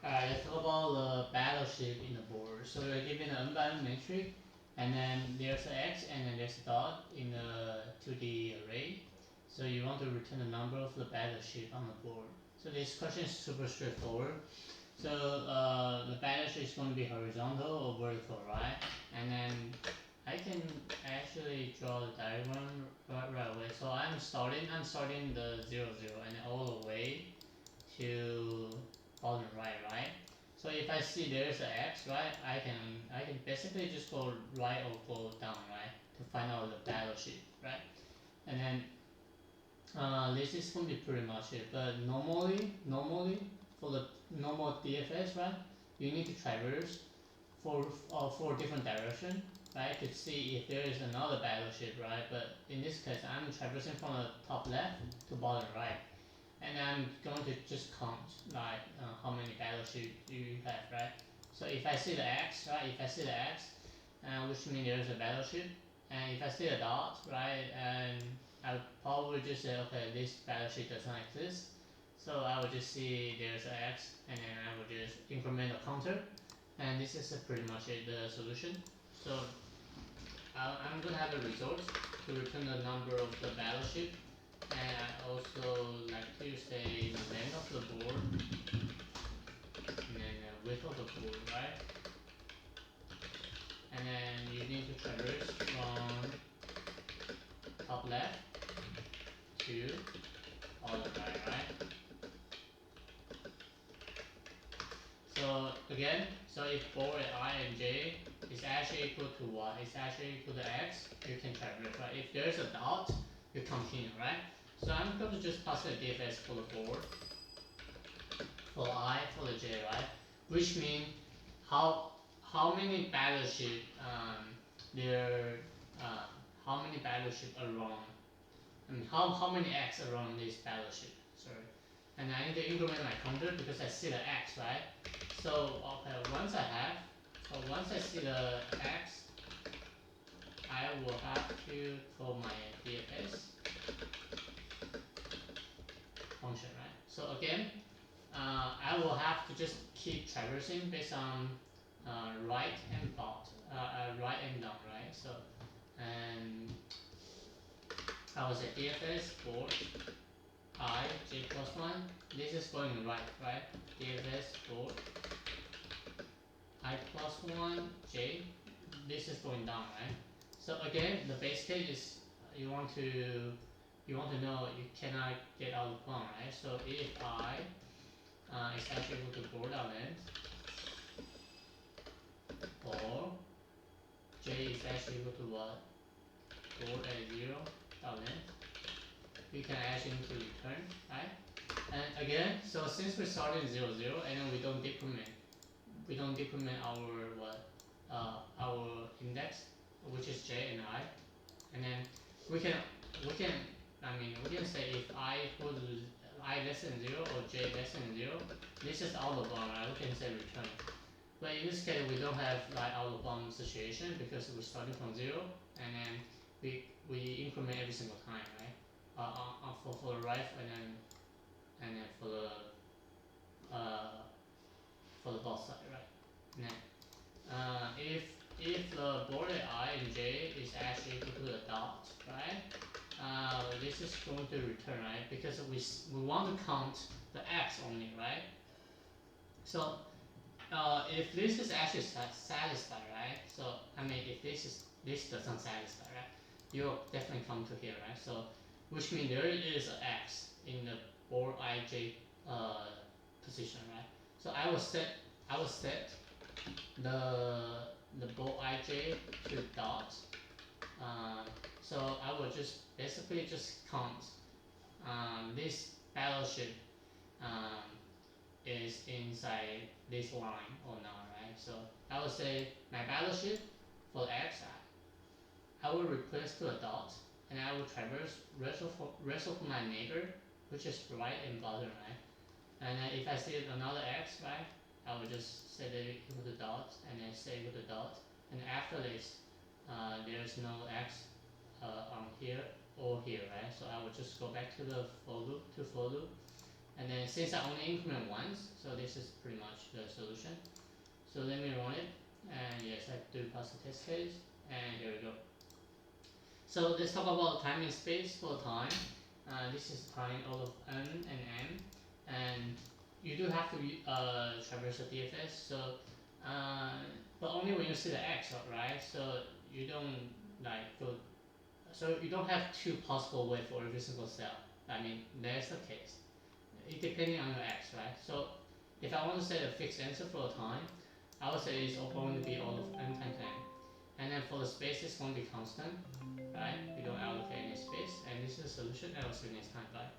Alright, let's talk about the battleship in the board. So we're given an unbounded metric, and then there's an X, and then there's a dot in the 2D array. So you want to return the number of the battleship on the board. So this question is super straightforward. So the battleship is going to be horizontal or vertical, right? And then I can actually draw the diagram right away. So I'm starting the 0, 0, and all the way to bottom right? So if I see there's an X, right, I can basically just go right or go down, right, to find out the battleship, right? And then this is gonna be pretty much it. But normally for the normal DFS, right, you need to traverse for different direction, right, to see if there is another battleship, right? But in this case, I'm traversing from the top left to bottom right, and I'm going to just count like how many battleships you have, right? So if I see the X, right, which means there's a battleship, and if I see a dot, right, and I would probably just say, okay, this battleship does not exist. So I would just see there's an X, and then I would just increment the counter, and this is pretty much it, the solution. So I'm gonna have a result to return the number of the battleship, and I also like to say the length of the board, and then the width of the board, right? And then you need to traverse from top left to bottom right? So again, so if board I and j is actually equal to what? It's actually equal to x, you can traverse, right? If there's a dot, you continue, right? So I'm going to just pass the DFS for the board, for I, for the j, right? Which means how how many battleship there how many battleship around, I mean how many x around this battleship, sorry. And I need to increment my counter because I see the x, right? So okay, once I see the x, I will have to call my DFS function, right? So again, I will have to just keep traversing based on right and right and down, right? So and I was at DFS board I j plus 1. This is going right? DFS board I plus 1 j. This is going down, right? So again, the base case is you want to know you cannot get out of plumb, right? So if I is actually equal to board length, or j is actually equal to what? Board at 0 length, we can actually need to return, right? And again, so since we started 0, 0, and then we don't decrement our our index, which is j and I, and then we can we can say if I equal to I less than 0 or j less than 0, this is out of bound, right? We can say return. But in this case, we don't have like out of bound situation because we're starting from 0, and then we increment every single time, right? For the right, and then for the both side, right? Now, if the border I and j is actually equal to a dot, right? This is going to return, right? Because we want to count the x only, right? So if this is actually satisfied, right? So I mean, if this doesn't satisfy, right? You'll definitely come to here, right? So which means there is an x in the board ij position, right? So I will set the board ij to dot. So I will just basically just count this battleship um, is inside this line or not, right? So I would say my battleship for x, I will replace to a dot, and I will traverse rest of my neighbor, which is right and bottom, right? And then if I see another x, right, I will just set it equal to dot, and then set equal to dot. And after this, there's no x on here or here, right? So I will just go back to the for loop, And then since I only increment once, so this is pretty much the solution. So let me run it, and yes, I do pass the test case, and there we go. So let's talk about time and space for time. This is time all of n and m, and you do have to traverse the DFS. So, but only when you see the x, right? So you don't like go. So you don't have two possible way for every single cell. I mean, there's the case. It depending on your x, right? So if I want to set a fixed answer for a time, I would say it's going to be all of n times n. And then for the space, it's going to be constant, right? We don't allocate any space. And this is the solution. And I'll see you next time. Bye.